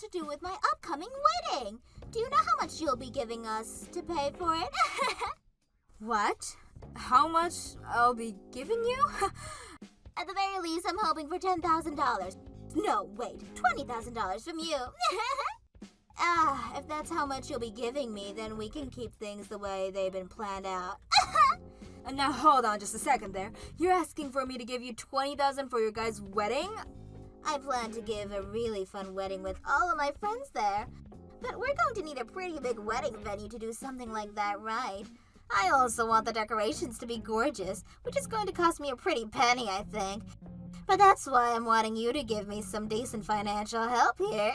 to do with my upcoming wedding. Do you know how much you'll be giving us to pay for it? What? How much I'll be giving you? At the very least, I'm hoping for $10,000. No, wait, $20,000 from you. If that's how much you'll be giving me, then we can keep things the way they've been planned out. Now hold on just a second there. You're asking for me to give you $20,000 for your guys' wedding? I plan to give a really fun wedding with all of my friends there. But we're going to need a pretty big wedding venue to do something like that, right? I also want the decorations to be gorgeous, which is going to cost me a pretty penny, I think. But that's why I'm wanting you to give me some decent financial help here.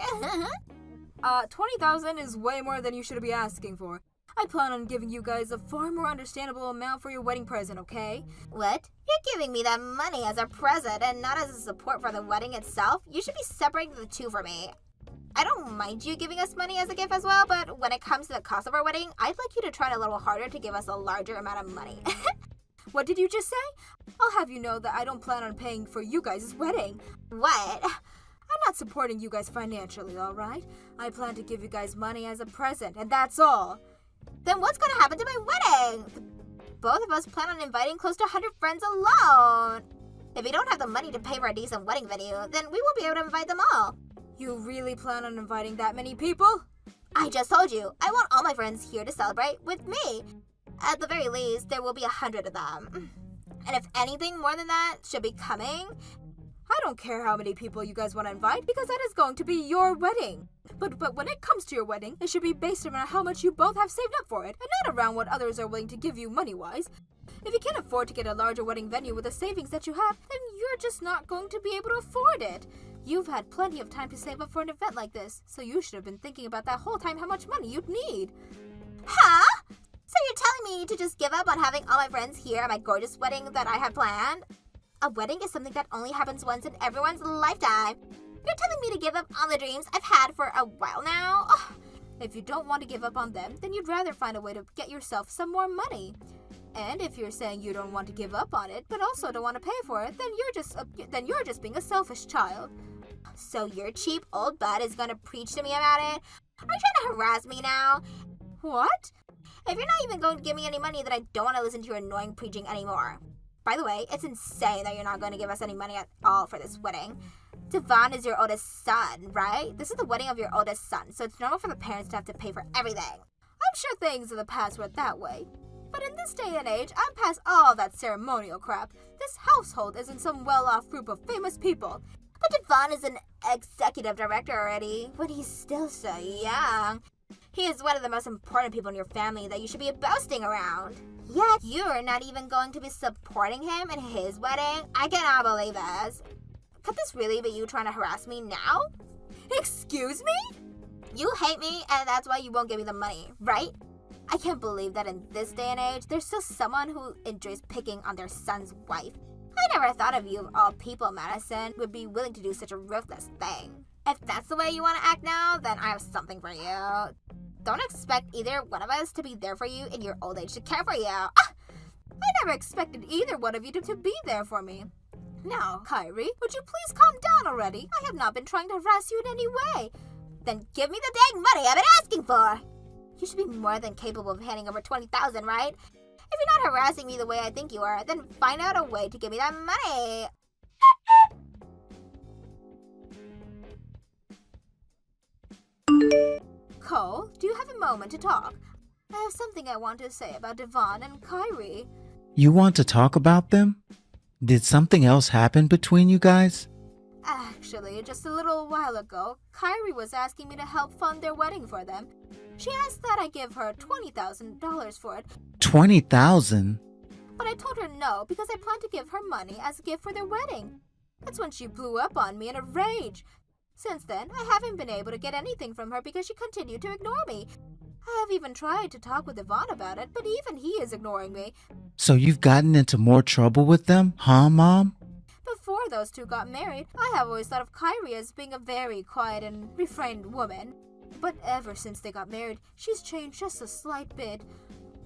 $20,000 is way more than you should be asking for. I plan on giving you guys a far more understandable amount for your wedding present, okay? What? You're giving me that money as a present and not as a support for the wedding itself? You should be separating the two for me. I don't mind you giving us money as a gift as well, but when it comes to the cost of our wedding, I'd like you to try a little harder to give us a larger amount of money. What did you just say? I'll have you know that I don't plan on paying for you guys' wedding. What? I'm not supporting you guys financially, alright? I plan to give you guys money as a present, and that's all. Then what's going to happen to my wedding? Both of us plan on inviting close to 100 friends alone. If we don't have the money to pay for a decent wedding venue, then we won't be able to invite them all. You really plan on inviting that many people? I just told you, I want all my friends here to celebrate with me. At the very least, there will be 100 of them. And if anything more than that should be coming... I don't care how many people you guys want to invite because that is going to be your wedding. But when it comes to your wedding, it should be based around how much you both have saved up for it and not around what others are willing to give you money-wise. If you can't afford to get a larger wedding venue with the savings that you have, then you're just not going to be able to afford it. You've had plenty of time to save up for an event like this, so you should have been thinking about that whole time how much money you'd need. Huh? So you're telling me to just give up on having all my friends here at my gorgeous wedding that I have planned? A wedding is something that only happens once in everyone's lifetime. You're telling me to give up on the dreams I've had for a while now? Ugh. If you don't want to give up on them, then you'd rather find a way to get yourself some more money. And if you're saying you don't want to give up on it, but also don't want to pay for it, then you're just being a selfish child. So your cheap old butt is gonna preach to me about it? Are you trying to harass me now? What? If you're not even going to give me any money, then I don't want to listen to your annoying preaching anymore. By the way, it's insane that you're not going to give us any money at all for this wedding. Devon is your oldest son, right? This is the wedding of your oldest son, so it's normal for the parents to have to pay for everything. I'm sure things in the past were that way. But in this day and age, I'm past all that ceremonial crap. This household isn't some well-off group of famous people. But Devon is an executive director already, when he's still so young. He is one of the most important people in your family that you should be boasting around. Yet you're not even going to be supporting him in his wedding? I cannot believe this. Could this really be you trying to harass me now? Excuse me? You hate me and that's why you won't give me the money, right? I can't believe that in this day and age, there's still someone who enjoys picking on their son's wife. I never thought of you of all people, Madison, would be willing to do such a ruthless thing. If that's the way you want to act now, then I have something for you. Don't expect either one of us to be there for you in your old age to care for you. I never expected either one of you to be there for me. Now, Kyrie, would you please calm down already? I have not been trying to harass you in any way. Then give me the dang money I've been asking for. You should be more than capable of handing over $20,000, right? If you're not harassing me the way I think you are, then find out a way to give me that money. Cole, do you have a moment to talk? I have something I want to say about Devon and Kyrie. You want to talk about them? Did something else happen between you guys? Actually, just a little while ago, Kyrie was asking me to help fund their wedding for them. She asked that I give her $20,000 for it. $20,000? But I told her no because I planned to give her money as a gift for their wedding. That's when she blew up on me in a rage. Since then, I haven't been able to get anything from her because she continued to ignore me. I have even tried to talk with Yvonne about it, but even he is ignoring me. So you've gotten into more trouble with them, huh, Mom? Before those two got married, I have always thought of Kyrie as being a very quiet and refrained woman. But ever since they got married, she's changed just a slight bit.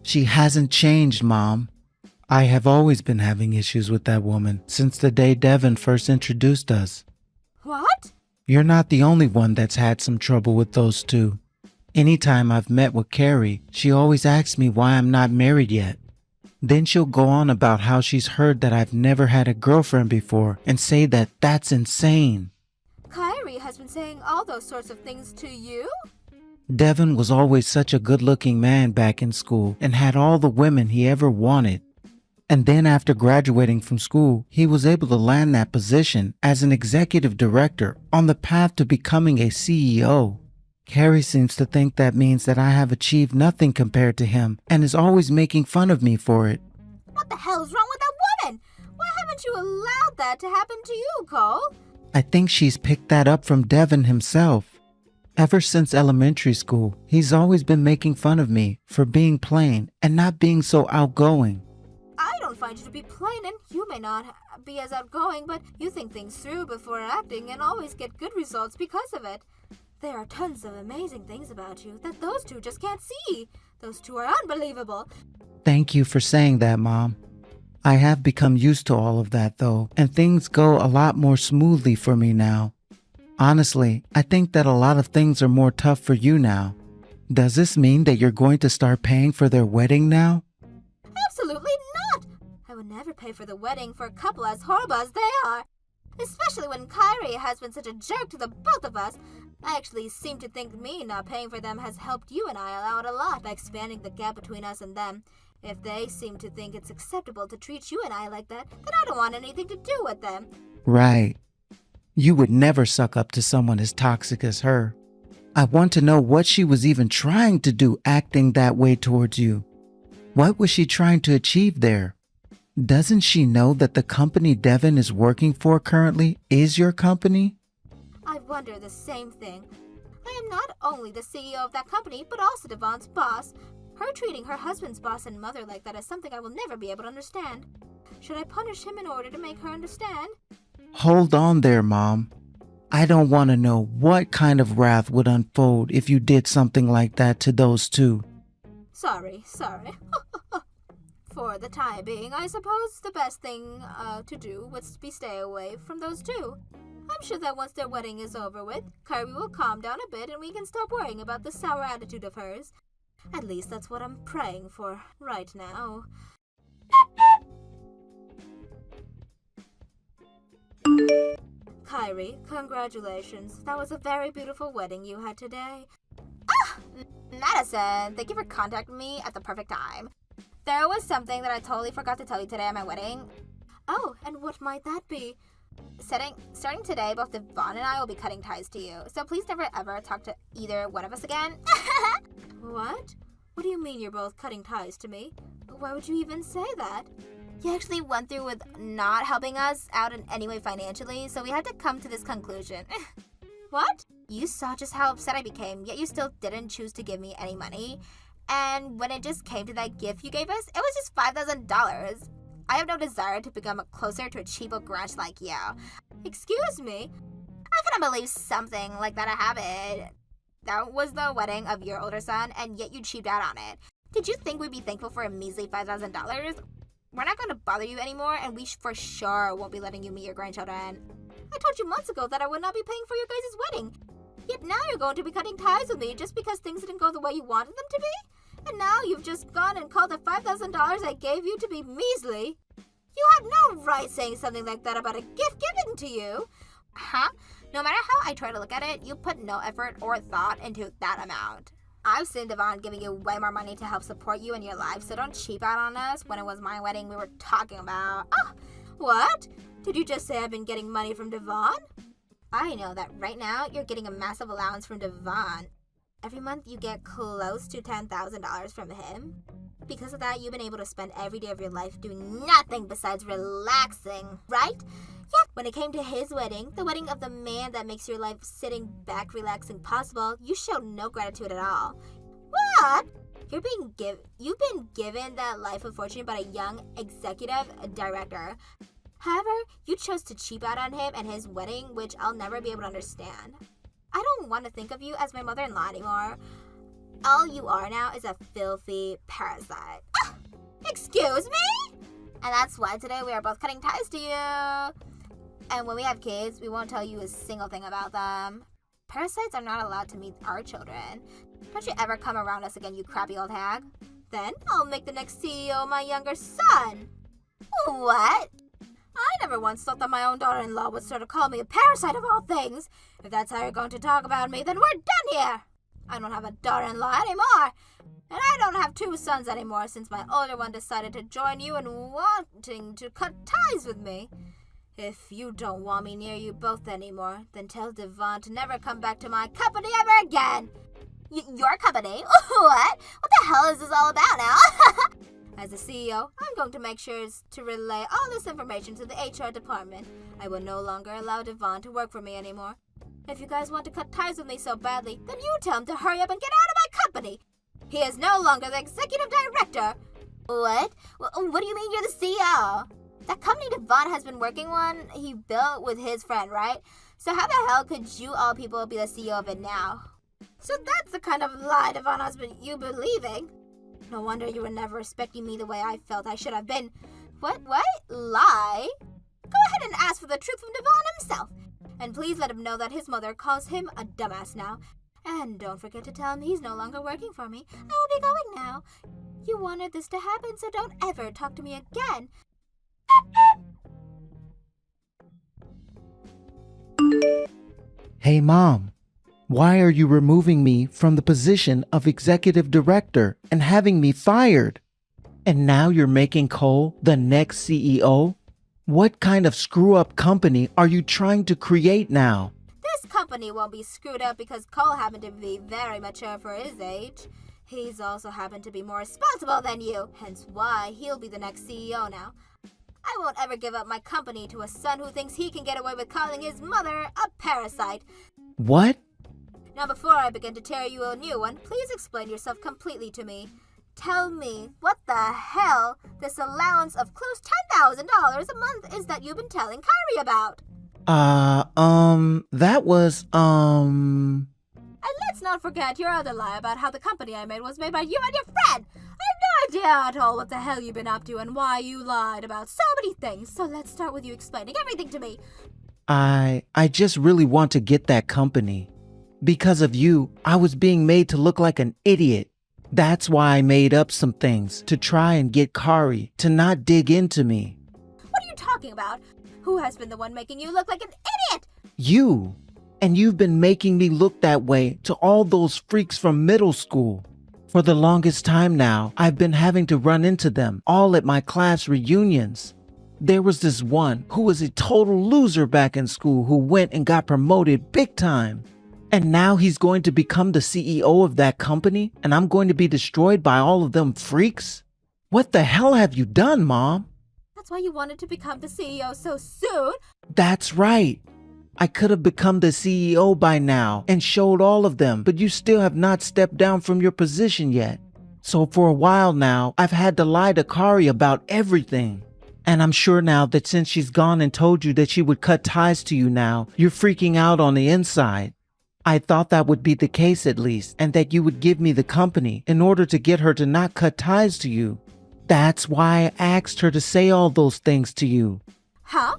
She hasn't changed, Mom. I have always been having issues with that woman since the day Devin first introduced us. What? You're not the only one that's had some trouble with those two. Anytime I've met with Carrie, she always asks me why I'm not married yet. Then she'll go on about how she's heard that I've never had a girlfriend before and say that that's insane. Kyrie has been saying all those sorts of things to you? Devin was always such a good-looking man back in school and had all the women he ever wanted. And then after graduating from school, he was able to land that position as an executive director on the path to becoming a CEO. Carrie seems to think that means that I have achieved nothing compared to him and is always making fun of me for it. What the hell is wrong with that woman? Why haven't you allowed that to happen to you, Cole? I think she's picked that up from Devin himself. Ever since elementary school, he's always been making fun of me for being plain and not being so outgoing. I don't find you to be plain, and you may not be as outgoing, but you think things through before acting and always get good results because of it. There are tons of amazing things about you that those two just can't see. Those two are unbelievable. Thank you for saying that, Mom. I have become used to all of that, though, and things go a lot more smoothly for me now. Honestly, I think that a lot of things are more tough for you now. Does this mean that you're going to start paying for their wedding now? Absolutely not! I would never pay for the wedding for a couple as horrible as they are. Especially when Kyrie has been such a jerk to the both of us. I actually seem to think me not paying for them has helped you and I out a lot by expanding the gap between us and them. If they seem to think it's acceptable to treat you and I like that, then I don't want anything to do with them. Right. You would never suck up to someone as toxic as her. I want to know what she was even trying to do acting that way towards you. What was she trying to achieve there? Doesn't she know that the company Devin is working for currently is your company? I wonder the same thing. I am not only the CEO of that company, but also Devon's boss. Her treating her husband's boss and mother like that is something I will never be able to understand. Should I punish him in order to make her understand? Hold on there, Mom. I don't want to know what kind of wrath would unfold if you did something like that to those two. Sorry. For the time being, I suppose the best thing to do would be stay away from those two. I'm sure that once their wedding is over with, Kyrie will calm down a bit and we can stop worrying about the sour attitude of hers. At least that's what I'm praying for right now. Kyrie, congratulations. That was a very beautiful wedding you had today. Madison, thank you for contacting me at the perfect time. There was something that I totally forgot to tell you today at my wedding. Oh, and what might that be? Starting today, both Devon and I will be cutting ties to you. So please never ever talk to either one of us again. What? What do you mean you're both cutting ties to me? Why would you even say that? You actually went through with not helping us out in any way financially, so we had to come to this conclusion. What? You saw just how upset I became, yet you still didn't choose to give me any money. And when it just came to that gift you gave us, it was just $5,000. I have no desire to become closer to a cheapo grunge like you. Excuse me? I couldn't believe something like that happened. That was the wedding of your older son, and yet you cheaped out on it. Did you think we'd be thankful for a measly $5,000? We're not going to bother you anymore, and we for sure won't be letting you meet your grandchildren. I told you months ago that I would not be paying for your guys' wedding. Yet now you're going to be cutting ties with me just because things didn't go the way you wanted them to be? And now you've just gone and called the $5,000 I gave you to be measly? You have no right saying something like that about a gift given to you. Huh? No matter how I try to look at it, you put no effort or thought into that amount. I've seen Devon giving you way more money to help support you in your life, so don't cheap out on us when it was my wedding we were talking about. Oh, what? Did you just say I've been getting money from Devon? I know that right now you're getting a massive allowance from Devon. Every month you get close to $10,000 from him. Because of that, you've been able to spend every day of your life doing nothing besides relaxing, right? Yet, when it came to his wedding, the wedding of the man that makes your life sitting back relaxing possible, you showed no gratitude at all. What? You've been given that life of fortune by a young executive director. However, you chose to cheap out on him and his wedding, which I'll never be able to understand. I don't want to think of you as my mother-in-law anymore. All you are now is a filthy parasite. Excuse me? And that's why today we are both cutting ties to you. And when we have kids, we won't tell you a single thing about them. Parasites are not allowed to meet our children. Don't you ever come around us again, you crappy old hag. Then I'll make the next CEO my younger son. What? I never once thought that my own daughter-in-law would sort of call me a parasite of all things. If that's how you're going to talk about me, then we're done here. I don't have a daughter-in-law anymore. And I don't have two sons anymore since my older one decided to join you in wanting to cut ties with me. If you don't want me near you both anymore, then tell Devon to never come back to my company ever again. Your company? What? What the hell is this all about now? As the CEO, I'm going to make sure to relay all this information to the HR department. I will no longer allow Devon to work for me anymore. If you guys want to cut ties with me so badly, then you tell him to hurry up and get out of my company. He is no longer the executive director. What? What do you mean you're the CEO? That company Devon has been working on, he built with his friend, right? So how the hell could you all people be the CEO of it now? So that's the kind of lie Devon has been you believing. No wonder you were never respecting me the way I felt I should have been. What? Lie? Go ahead and ask for the truth from Devon himself. And please let him know that his mother calls him a dumbass now. And don't forget to tell him he's no longer working for me. I will be going now. You wanted this to happen, so don't ever talk to me again. Hey, Mom. Why are you removing me from the position of executive director and having me fired? And now you're making Cole the next CEO? What kind of screw-up company are you trying to create now? This company won't be screwed up because Cole happened to be very mature for his age. He's also happened to be more responsible than you, hence why he'll be the next CEO now. I won't ever give up my company to a son who thinks he can get away with calling his mother a parasite. What? Now, before I begin to tear you a new one, please explain yourself completely to me. Tell me what the hell this allowance of close $10,000 a month is that you've been telling Kyrie about. That was, And let's not forget your other lie about how the company I made was made by you and your friend. I have no idea at all what the hell you've been up to and why you lied about so many things. So let's start with you explaining everything to me. I just really want to get that company. Because of you, I was being made to look like an idiot. That's why I made up some things to try and get Kari to not dig into me. What are you talking about? Who has been the one making you look like an idiot? You. And you've been making me look that way to all those freaks from middle school. For the longest time now, I've been having to run into them all at my class reunions. There was this one who was a total loser back in school who went and got promoted big time. And now he's going to become the CEO of that company, and I'm going to be destroyed by all of them freaks? What the hell have you done, Mom? That's why you wanted to become the CEO so soon? That's right. I could have become the CEO by now and showed all of them, but you still have not stepped down from your position yet. So for a while now, I've had to lie to Kari about everything. And I'm sure now that since she's gone and told you that she would cut ties to you now, you're freaking out on the inside. I thought that would be the case at least, and that you would give me the company in order to get her to not cut ties to you. That's why I asked her to say all those things to you. Huh?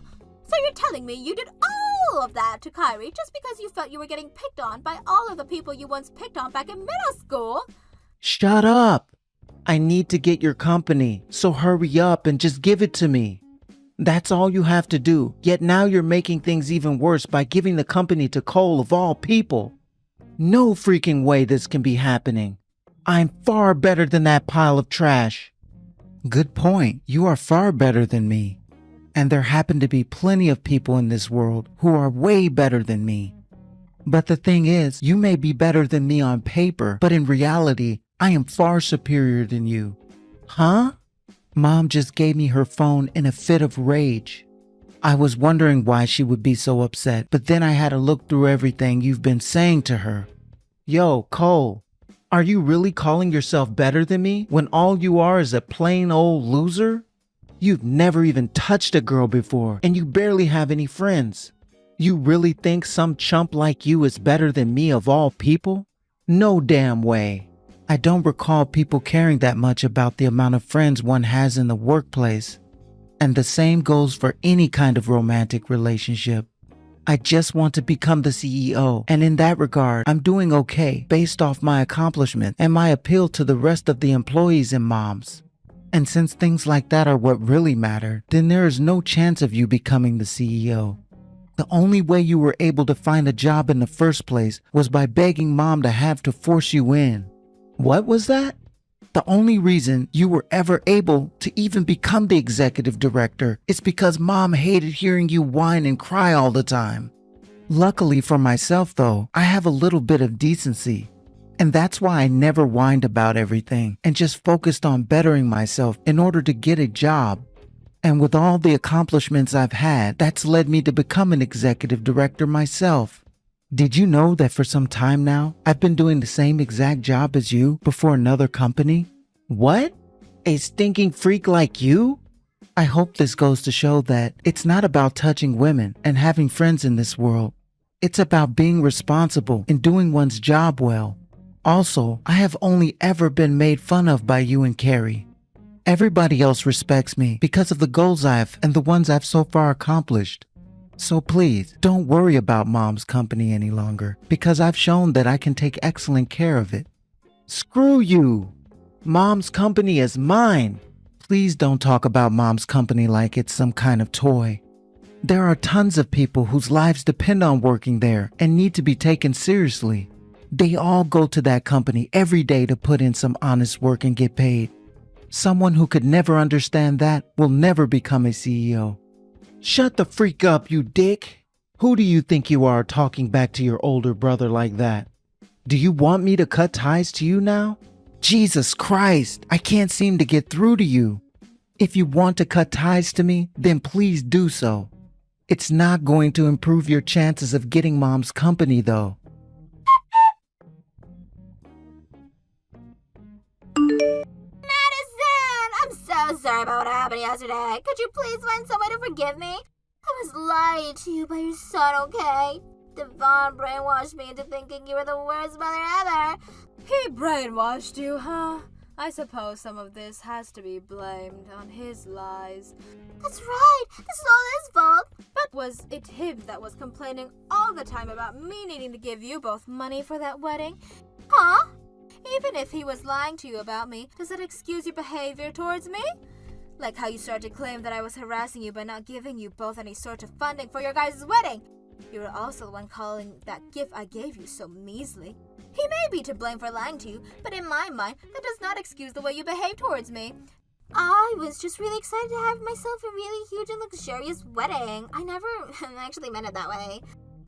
So you're telling me you did all of that to Kyrie just because you felt you were getting picked on by all of the people you once picked on back in middle school? Shut up! I need to get your company, so hurry up and just give it to me. That's all you have to do, yet now you're making things even worse by giving the company to Cole of all people. No freaking way this can be happening. I'm far better than that pile of trash. Good point. You are far better than me. And there happen to be plenty of people in this world who are way better than me. But the thing is, you may be better than me on paper, but in reality, I am far superior than you. Huh? Mom just gave me her phone in a fit of rage. I was wondering why she would be so upset, but then I had to look through everything you've been saying to her. Yo, Cole, are you really calling yourself better than me when all you are is a plain old loser? You've never even touched a girl before, and you barely have any friends. You really think some chump like you is better than me of all people? No damn way. I don't recall people caring that much about the amount of friends one has in the workplace. And the same goes for any kind of romantic relationship. I just want to become the CEO, and in that regard, I'm doing okay based off my accomplishment and my appeal to the rest of the employees and moms. And since things like that are what really matter, then there is no chance of you becoming the CEO. The only way you were able to find a job in the first place was by begging mom to have to force you in. What was that? The only reason you were ever able to even become the executive director is because mom hated hearing you whine and cry all the time. Luckily for myself though, I have a little bit of decency. And that's why I never whined about everything and just focused on bettering myself in order to get a job. And with all the accomplishments I've had, that's led me to become an executive director myself. Did you know that for some time now, I've been doing the same exact job as you before another company? What? A stinking freak like you? I hope this goes to show that it's not about touching women and having friends in this world. It's about being responsible and doing one's job well. Also, I have only ever been made fun of by you and Carrie. Everybody else respects me because of the goals I've and the ones I've so far accomplished. So please, don't worry about mom's company any longer because I've shown that I can take excellent care of it. Screw you! Mom's company is mine! Please don't talk about mom's company like it's some kind of toy. There are tons of people whose lives depend on working there and need to be taken seriously. They all go to that company every day to put in some honest work and get paid. Someone who could never understand that will never become a CEO. Shut the freak up, you dick! Who do you think you are talking back to your older brother like that? Do you want me to cut ties to you now? Jesus Christ, I can't seem to get through to you. If you want to cut ties to me, then please do so. It's not going to improve your chances of getting mom's company though. So sorry about what happened yesterday. Could you please find some way to forgive me? I was lied to you by your son, okay? Devon brainwashed me into thinking you were the worst mother ever. He brainwashed you, huh? I suppose some of this has to be blamed on his lies. That's right. This is all his fault. But was it him that was complaining all the time about me needing to give you both money for that wedding? Huh? Even if he was lying to you about me, does that excuse your behavior towards me? Like how you started to claim that I was harassing you by not giving you both any sort of funding for your guys' wedding. You were also the one calling that gift I gave you so measly. He may be to blame for lying to you, but in my mind, that does not excuse the way you behave towards me. I was just really excited to have myself a really huge and luxurious wedding. I never actually meant it that way.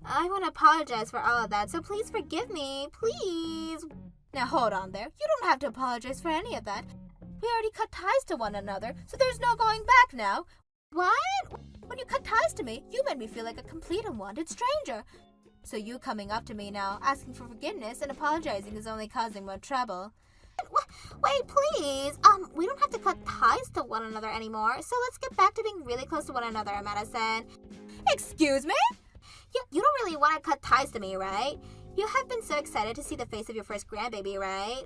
I want to apologize for all of that, so please forgive me. Please. Now hold on there. You don't have to apologize for any of that. We already cut ties to one another, so there's no going back now. What? When you cut ties to me, you made me feel like a complete unwanted stranger. So you coming up to me now, asking for forgiveness and apologizing is only causing more trouble. Wait, please. We don't have to cut ties to one another anymore, so let's get back to being really close to one another, Madison. Excuse me? You don't really want to cut ties to me, right? You have been so excited to see the face of your first grandbaby, right?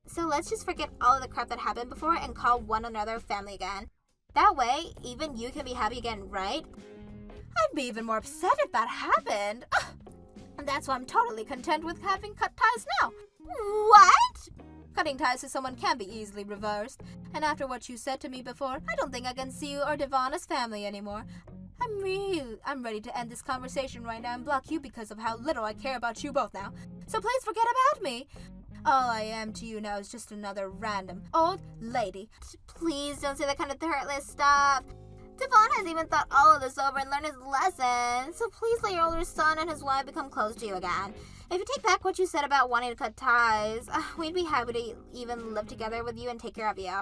So let's just forget all of the crap that happened before and call one another family again. That way, even you can be happy again, right? I'd be even more upset if that happened. And that's why I'm totally content with having cut ties now. What? Cutting ties to someone can be easily reversed. And after what you said to me before, I don't think I can see you or Devon as family anymore. I'm ready to end this conversation right now and block you because of how little I care about you both now. So please forget about me. All I am to you now is just another random old lady. Please don't say that kind of heartless stuff. Devon has even thought all of this over and learned his lesson. So please let your older son and his wife become close to you again. If you take back what you said about wanting to cut ties, we'd be happy to even live together with you and take care of you.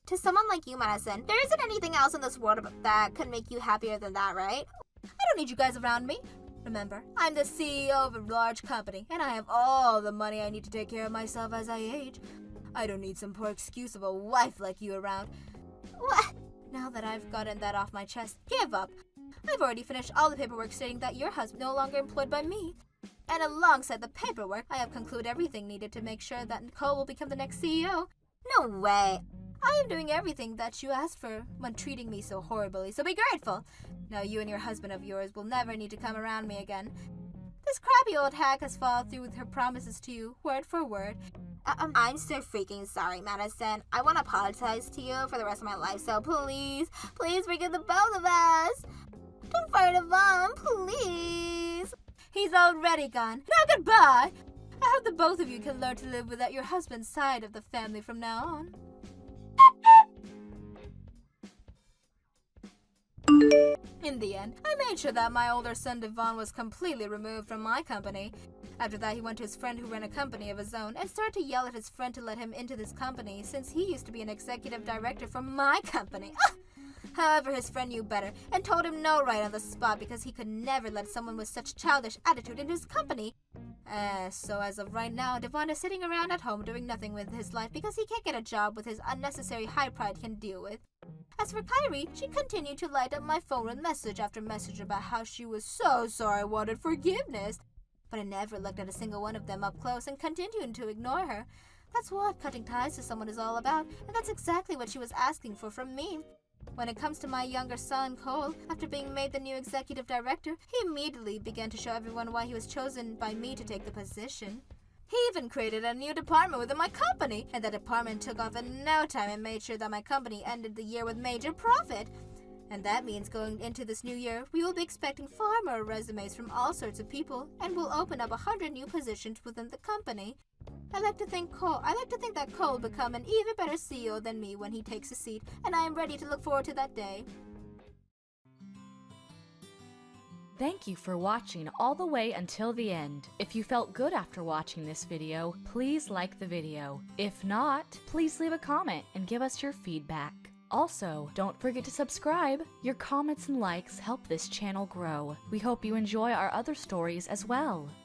To someone like you, Madison, there isn't anything else in this world that could make you happier than that, right? I don't need you guys around me. Remember, I'm the CEO of a large company, and I have all the money I need to take care of myself as I age. I don't need some poor excuse of a wife like you around. What? Now that I've gotten that off my chest, give up. I've already finished all the paperwork stating that your husband is no longer employed by me. And alongside the paperwork, I have concluded everything needed to make sure that Nicole will become the next CEO. No way. I am doing everything that you asked for when treating me so horribly, so be grateful. Now you and your husband of yours will never need to come around me again. This crappy old hag has followed through with her promises to you, word for word. I'm so freaking sorry, Madison. I want to apologize to you for the rest of my life, so please forgive the both of us. Don't fire Devon, please. He's already gone. Now goodbye. I hope the both of you can learn to live without your husband's side of the family from now on. In the end, I made sure that my older son Devon was completely removed from my company. After that, he went to his friend who ran a company of his own and started to yell at his friend to let him into this company since he used to be an executive director for my company. However, his friend knew better and told him no right on the spot because he could never let someone with such childish attitude into his company. So as of right now, Devon is sitting around at home doing nothing with his life because he can't get a job with his unnecessary high pride can deal with. As for Kyrie, she continued to light up my phone with message after message about how she was so sorry and wanted forgiveness. But I never looked at a single one of them up close and continued to ignore her. That's what cutting ties to someone is all about, and that's exactly what she was asking for from me. When it comes to my younger son, Cole, after being made the new executive director, he immediately began to show everyone why he was chosen by me to take the position. He even created a new department within my company, and that department took off in no time and made sure that my company ended the year with major profit. And that means going into this new year, we will be expecting far more resumes from all sorts of people, and we'll open up 100 new positions within the company. I like to think that Cole will become an even better CEO than me when he takes a seat, and I am ready to look forward to that day. Thank you for watching all the way until the end. If you felt good after watching this video, please like the video. If not, please leave a comment and give us your feedback. Also, don't forget to subscribe. Your comments and likes help this channel grow. We hope you enjoy our other stories as well.